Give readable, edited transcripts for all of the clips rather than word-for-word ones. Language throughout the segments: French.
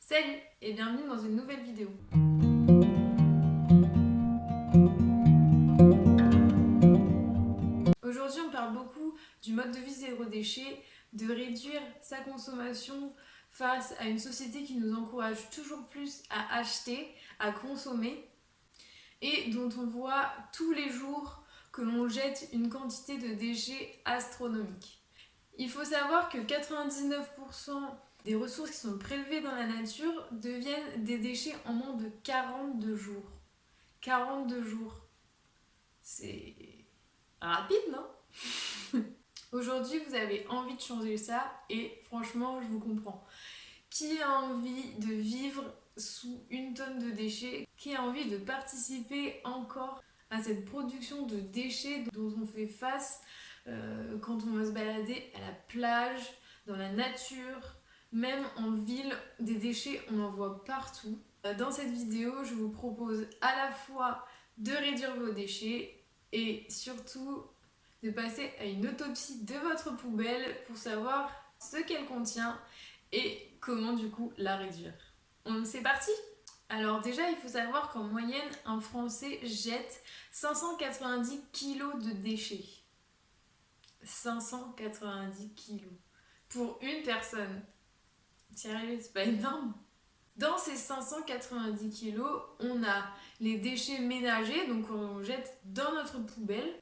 Salut et bienvenue dans une nouvelle vidéo. Aujourd'hui on parle beaucoup du mode de vie zéro déchet, de réduire sa consommation face à une société qui nous encourage toujours plus à acheter, à consommer et dont on voit tous les jours que l'on jette une quantité de déchets astronomique. Il faut savoir que 99% des ressources qui sont prélevées dans la nature deviennent des déchets en moins de 42 jours. 42 jours. C'est rapide, non? Aujourd'hui, vous avez envie de changer ça et franchement, je vous comprends. Qui a envie de vivre sous une tonne de déchets? Qui a envie de participer encore à cette production de déchets dont on fait face quand on va se balader à la plage, dans la nature, même en ville, des déchets, on en voit partout. Dans cette vidéo, je vous propose à la fois de réduire vos déchets et surtout de passer à une autopsie de votre poubelle pour savoir ce qu'elle contient et comment du coup la réduire. C'est parti! Alors déjà, il faut savoir qu'en moyenne, un Français jette 590 kg de déchets. 590 kilos pour une personne. Sérieux, c'est pas énorme. Dans ces 590 kilos, on a les déchets ménagers, donc on jette dans notre poubelle,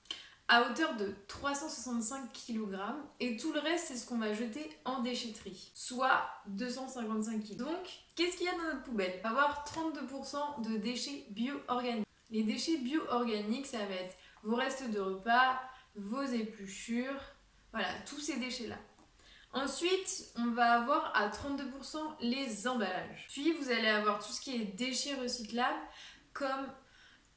à hauteur de 365 kg, et tout le reste, c'est ce qu'on va jeter en déchetterie, soit 255 kg. Donc, qu'est-ce qu'il y a dans notre poubelle? On va avoir 32% de déchets bio-organiques. Les déchets bio-organiques, ça va être vos restes de repas, vos épluchures, voilà, tous ces déchets-là. Ensuite, on va avoir à 32% les emballages. Puis, vous allez avoir tout ce qui est déchets recyclables, comme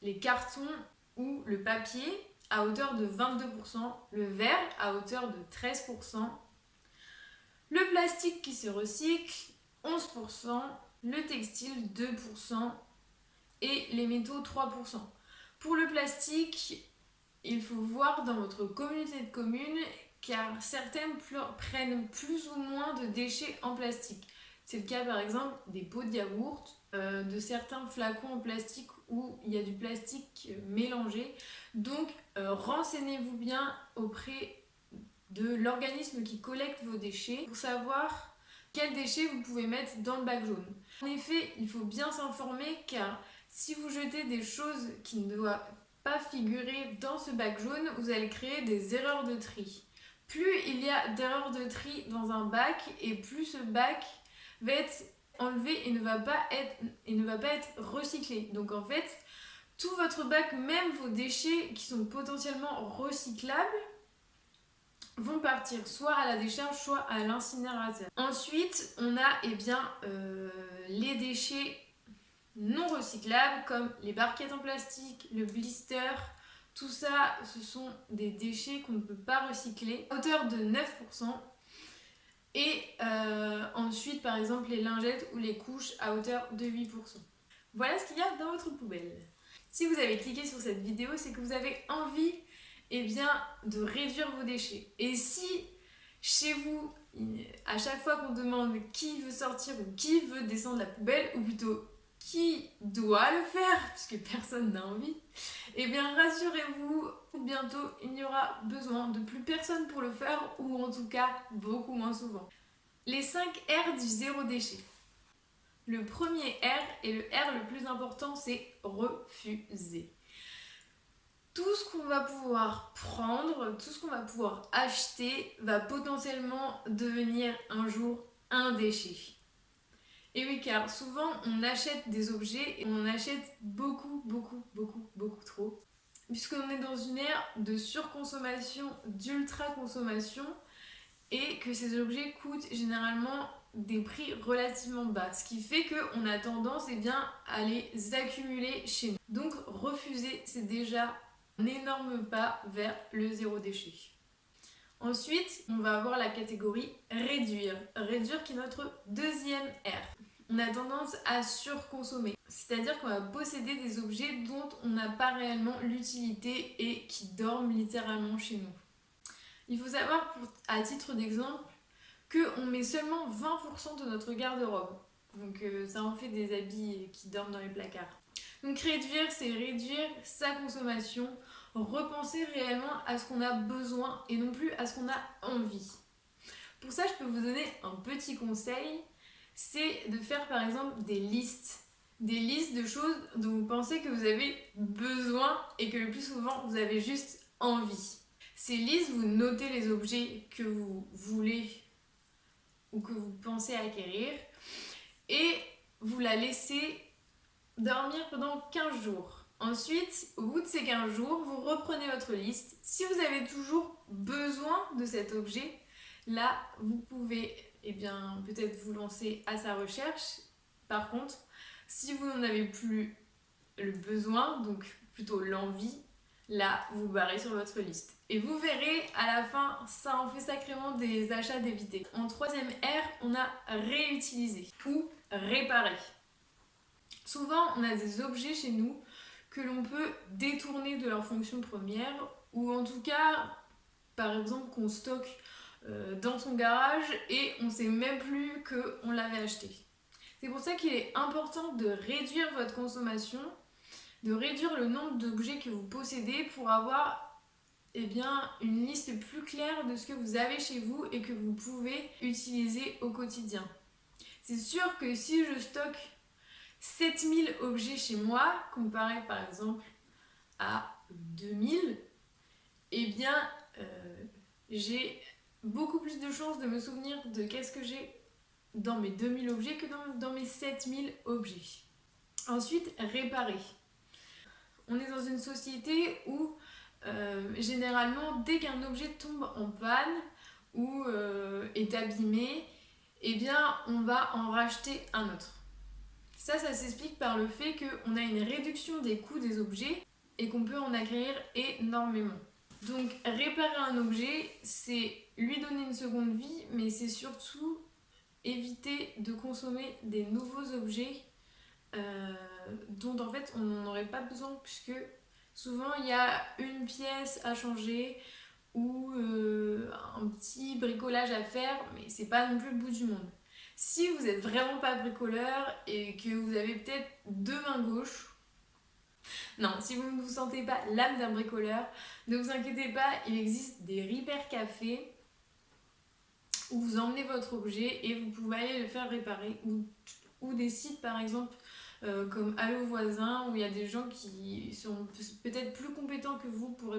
les cartons ou le papier, à hauteur de 22%, le verre à hauteur de 13%, le plastique qui se recycle, 11%, le textile, 2%, et les métaux, 3%. Pour le plastique, il faut voir dans votre communauté de communes car certaines prennent plus ou moins de déchets en plastique. C'est le cas par exemple des pots de yaourt, de certains flacons en plastique où il y a du plastique mélangé. Donc renseignez-vous bien auprès de l'organisme qui collecte vos déchets pour savoir quels déchets vous pouvez mettre dans le bac jaune. En effet, il faut bien s'informer car si vous jetez des choses qui ne doivent pas figurer dans ce bac jaune, vous allez créer des erreurs de tri. Plus il y a d'erreurs de tri dans un bac et plus ce bac va être enlevé et ne va pas être recyclé. Donc en fait, tout votre bac, même vos déchets qui sont potentiellement recyclables, vont partir soit à la décharge, soit à l'incinérateur. Ensuite, on a les déchets non recyclables comme les barquettes en plastique, le blister. Tout ça, ce sont des déchets qu'on ne peut pas recycler à hauteur de 9%. Et ensuite, par exemple, les lingettes ou les couches à hauteur de 8%. Voilà ce qu'il y a dans votre poubelle. Si vous avez cliqué sur cette vidéo, c'est que vous avez envie de réduire vos déchets. Et si chez vous, à chaque fois qu'on demande qui veut sortir ou qui veut descendre la poubelle, ou plutôt qui doit le faire, puisque personne n'a envie, eh bien rassurez-vous, bientôt il n'y aura besoin de plus personne pour le faire, ou en tout cas beaucoup moins souvent. Les 5 R du zéro déchet. Le premier R, et le R le plus important, c'est refuser. Tout ce qu'on va pouvoir prendre, tout ce qu'on va pouvoir acheter va potentiellement devenir un jour un déchet. Et oui, car souvent on achète des objets et on en achète beaucoup trop. Puisqu'on est dans une ère de surconsommation, d'ultra-consommation et que ces objets coûtent généralement des prix relativement bas. Ce qui fait qu'on a tendance à les accumuler chez nous. Donc refuser, c'est déjà un énorme pas vers le zéro déchet. Ensuite, on va avoir la catégorie réduire. Réduire qui est notre deuxième R. On a tendance à surconsommer, c'est-à-dire qu'on va posséder des objets dont on n'a pas réellement l'utilité et qui dorment littéralement chez nous. Il faut savoir, à titre d'exemple, qu'on met seulement 20% de notre garde-robe. Donc ça en fait des habits qui dorment dans les placards. Donc réduire, c'est réduire sa consommation, repenser réellement à ce qu'on a besoin et non plus à ce qu'on a envie. Pour ça, je peux vous donner un petit conseil, c'est de faire par exemple des listes. Des listes de choses dont vous pensez que vous avez besoin et que le plus souvent vous avez juste envie. Ces listes, vous notez les objets que vous voulez ou que vous pensez acquérir et vous la laissez dormir pendant 15 jours. Ensuite, au bout de ces 15 jours, vous reprenez votre liste. Si vous avez toujours besoin de cet objet, là, vous pouvez peut-être vous lancer à sa recherche. Par contre, si vous n'en avez plus le besoin, donc plutôt l'envie, là, vous barrez sur votre liste. Et vous verrez, à la fin, ça en fait sacrément des achats d'évités. En troisième R, on a réutiliser ou réparer. Souvent, on a des objets chez nous que l'on peut détourner de leur fonction première ou en tout cas, par exemple, qu'on stocke dans son garage et on ne sait même plus qu'on l'avait acheté. C'est pour ça qu'il est important de réduire votre consommation, de réduire le nombre d'objets que vous possédez pour avoir une liste plus claire de ce que vous avez chez vous et que vous pouvez utiliser au quotidien. C'est sûr que si je stocke 7000 objets chez moi, comparé par exemple à 2000, j'ai beaucoup plus de chances de me souvenir de qu'est-ce que j'ai dans mes 2000 objets que dans mes 7000 objets. Ensuite, réparer. On est dans une société où généralement, dès qu'un objet tombe en panne ou est abîmé, on va en racheter un autre. Ça s'explique par le fait qu'on a une réduction des coûts des objets et qu'on peut en acquérir énormément. Donc réparer un objet, c'est lui donner une seconde vie, mais c'est surtout éviter de consommer des nouveaux objets dont en fait on n'aurait pas besoin, puisque souvent il y a une pièce à changer ou un petit bricolage à faire, mais c'est pas non plus le bout du monde. Si vous n'êtes vraiment pas bricoleur et que vous avez peut-être deux mains gauches, non, si vous ne vous sentez pas l'âme d'un bricoleur, ne vous inquiétez pas, il existe des repair cafés où vous emmenez votre objet et vous pouvez aller le faire réparer, ou des sites par exemple comme Allo Voisin, où il y a des gens qui sont peut-être plus compétents que vous pour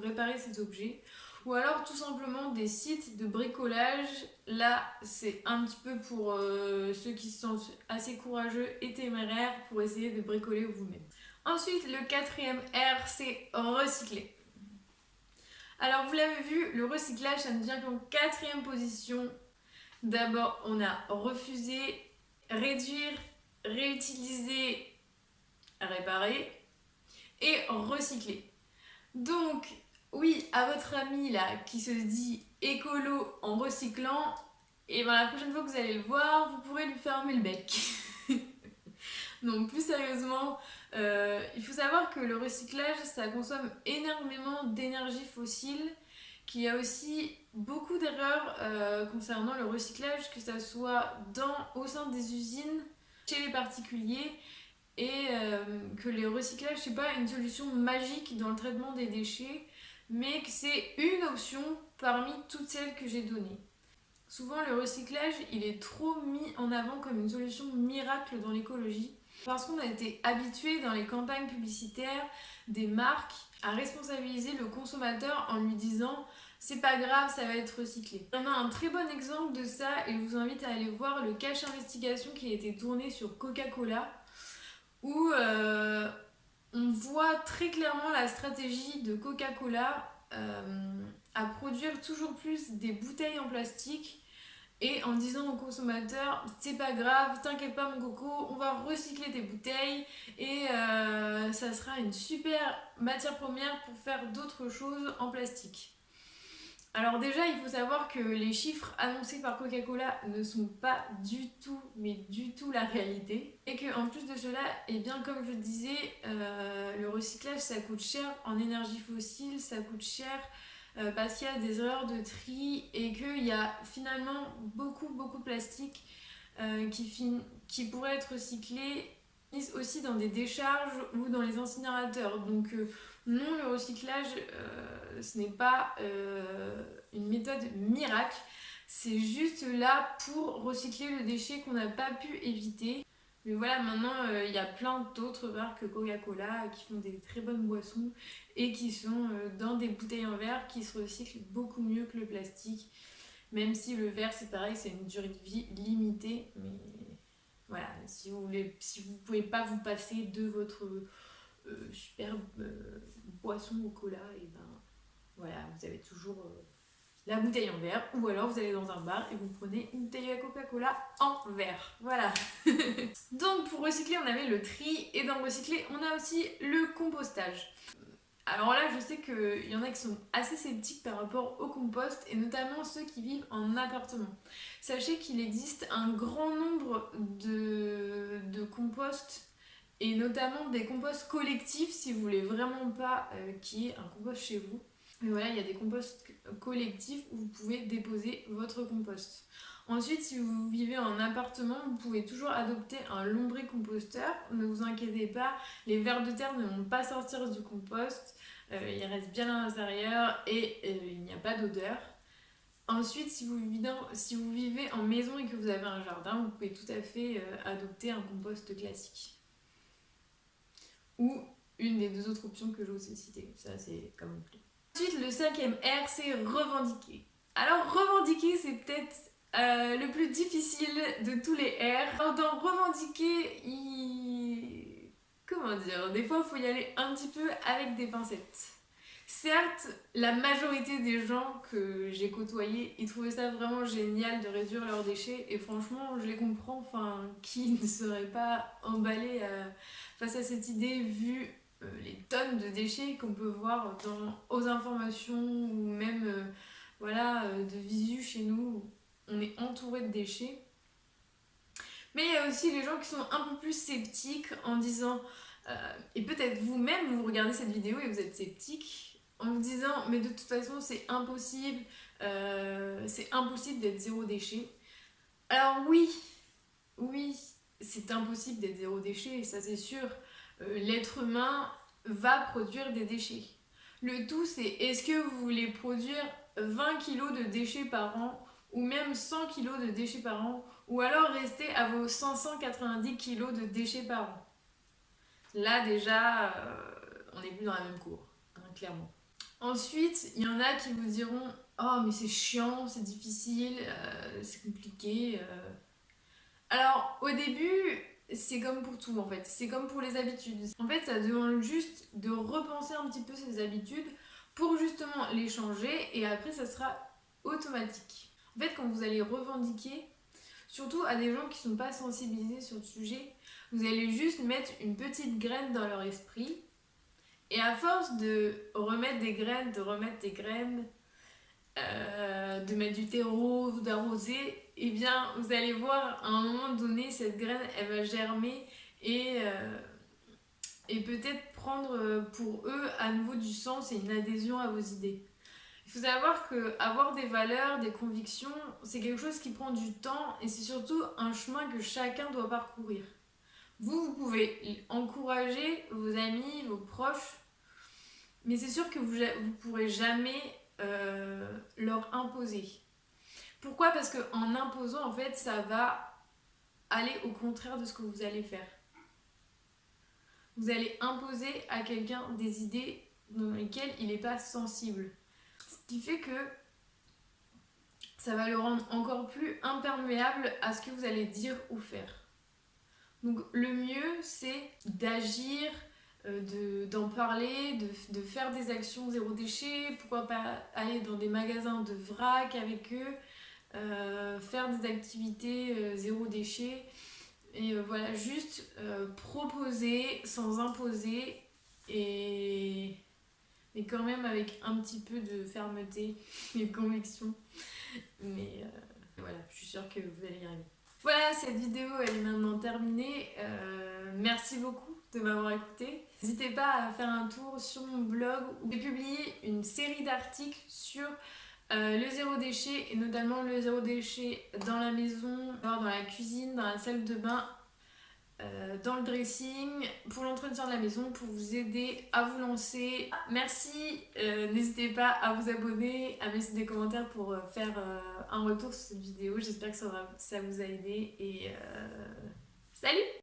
réparer ces objets, ou alors tout simplement des sites de bricolage. Là, c'est un petit peu pour ceux qui sont assez courageux et téméraires pour essayer de bricoler vous-même. Ensuite, le quatrième R, c'est recycler. Alors, vous l'avez vu, le recyclage, ça ne vient qu'en quatrième position. D'abord, on a refuser, réduire, réutiliser, réparer et recycler. Donc, oui, à votre ami là qui se dit écolo en recyclant, et la prochaine fois que vous allez le voir, vous pourrez lui fermer le bec. Donc, plus sérieusement, il faut savoir que le recyclage, ça consomme énormément d'énergie fossile, qu'il y a aussi beaucoup d'erreurs concernant le recyclage, que ça soit au sein des usines, chez les particuliers, et que le recyclage, c'est pas une solution magique dans le traitement des déchets, mais que c'est une option parmi toutes celles que j'ai données. Souvent, le recyclage, il est trop mis en avant comme une solution miracle dans l'écologie, parce qu'on a été habitué dans les campagnes publicitaires des marques à responsabiliser le consommateur en lui disant c'est pas grave, ça va être recyclé. On a un très bon exemple de ça et je vous invite à aller voir le cache investigation qui a été tourné sur Coca-Cola, où on voit très clairement la stratégie de Coca-Cola à produire toujours plus des bouteilles en plastique et en disant aux consommateurs c'est pas grave, t'inquiète pas mon coco, on va recycler tes bouteilles et ça sera une super matière première pour faire d'autres choses en plastique. Alors déjà, il faut savoir que les chiffres annoncés par Coca-Cola ne sont pas du tout la réalité. Et qu'en plus de cela, comme je le disais, le recyclage, ça coûte cher en énergie fossile, ça coûte cher parce qu'il y a des erreurs de tri et qu'il y a finalement beaucoup de plastique qui qui pourraient être recyclés aussi dans des décharges ou dans les incinérateurs. Donc non, le recyclage, ce n'est pas une méthode miracle. C'est juste là pour recycler le déchet qu'on n'a pas pu éviter. Mais voilà, maintenant, il y a plein d'autres marques Coca-Cola qui font des très bonnes boissons et qui sont dans des bouteilles en verre qui se recyclent beaucoup mieux que le plastique. Même si le verre, c'est pareil, c'est une durée de vie limitée. Mais voilà, si vous pouvez pas vous passer de votre superbe boisson au cola, et ben voilà, vous avez toujours la bouteille en verre, ou alors vous allez dans un bar et vous prenez une bouteille à Coca-Cola en verre. Voilà. Donc pour recycler, on avait le tri, et dans le recycler, on a aussi le compostage. Alors là, je sais qu'il y en a qui sont assez sceptiques par rapport au compost, et notamment ceux qui vivent en appartement. Sachez qu'il existe un grand nombre de composts, et notamment des composts collectifs, si vous voulez vraiment pas qu'il y ait un compost chez vous. Mais voilà, il y a des composts collectifs où vous pouvez déposer votre compost. Ensuite, si vous vivez en appartement, vous pouvez toujours adopter un lombricomposteur. Ne vous inquiétez pas, les vers de terre ne vont pas sortir du compost. Ils restent bien à l'intérieur et il n'y a pas d'odeur. Ensuite, si vous vivez en maison et que vous avez un jardin, vous pouvez tout à fait adopter un compost classique. Ou une des deux autres options que je vous ai citées. Ça, c'est comme vous voulez. Ensuite, le 5e R, c'est revendiquer. Alors, revendiquer, c'est peut-être le plus difficile de tous les R. Alors, dans revendiquer, comment dire, des fois, il faut y aller un petit peu avec des pincettes. Certes, la majorité des gens que j'ai côtoyés, ils trouvaient ça vraiment génial de réduire leurs déchets, et franchement, je les comprends, enfin, qui ne serait pas emballé face à cette idée, vu les tonnes de déchets qu'on peut voir aux informations, ou même de visu chez nous, on est entouré de déchets. Mais il y a aussi les gens qui sont un peu plus sceptiques en disant, et peut-être vous-même vous regardez cette vidéo et vous êtes sceptique, en vous disant mais de toute façon c'est impossible d'être zéro déchet. Alors oui, c'est impossible d'être zéro déchet, et ça c'est sûr. L'être humain va produire des déchets. Le tout, c'est est-ce que vous voulez produire 20 kilos de déchets par an, ou même 100 kilos de déchets par an, ou alors rester à vos 590 kilos de déchets par an. Là déjà, on n'est plus dans la même cour, hein, clairement. Ensuite, il y en a qui vous diront oh mais c'est chiant, c'est difficile, c'est compliqué. Alors au début, c'est comme pour tout en fait, c'est comme pour les habitudes. En fait, ça demande juste de repenser un petit peu ses habitudes pour justement les changer, et après ça sera automatique. En fait, quand vous allez revendiquer, surtout à des gens qui ne sont pas sensibilisés sur le sujet, vous allez juste mettre une petite graine dans leur esprit, et à force de remettre des graines, de mettre du terreau, d'arroser, et bien vous allez voir à un moment donné cette graine elle va germer, et peut-être prendre pour eux à nouveau du sens et une adhésion à vos idées. Il faut savoir que avoir des valeurs, des convictions, c'est quelque chose qui prend du temps, et c'est surtout un chemin que chacun doit parcourir. Vous pouvez encourager vos amis, vos proches, mais c'est sûr que vous ne pourrez jamais leur imposer. Pourquoi ? Parce qu'en imposant, en fait, ça va aller au contraire de ce que vous allez faire. Vous allez imposer à quelqu'un des idées dans lesquelles il n'est pas sensible. Ce qui fait que ça va le rendre encore plus imperméable à ce que vous allez dire ou faire. Donc le mieux, c'est d'agir, d'en parler, de faire des actions zéro déchet, pourquoi pas aller dans des magasins de vrac avec eux, faire des activités zéro déchet, et voilà, juste proposer sans imposer, mais quand même avec un petit peu de fermeté et de conviction. Mais voilà, je suis sûre que vous allez y arriver. Voilà, cette vidéo elle est maintenant terminée. Merci beaucoup de m'avoir écouté. N'hésitez pas à faire un tour sur mon blog où j'ai publié une série d'articles sur le zéro déchet, et notamment le zéro déchet dans la maison, dans la cuisine, dans la salle de bain dans le dressing, pour l'entretien de la maison, pour vous aider à vous lancer. Merci, n'hésitez pas à vous abonner, à mettre des commentaires pour faire un retour sur cette vidéo. J'espère que ça vous a aidé et salut!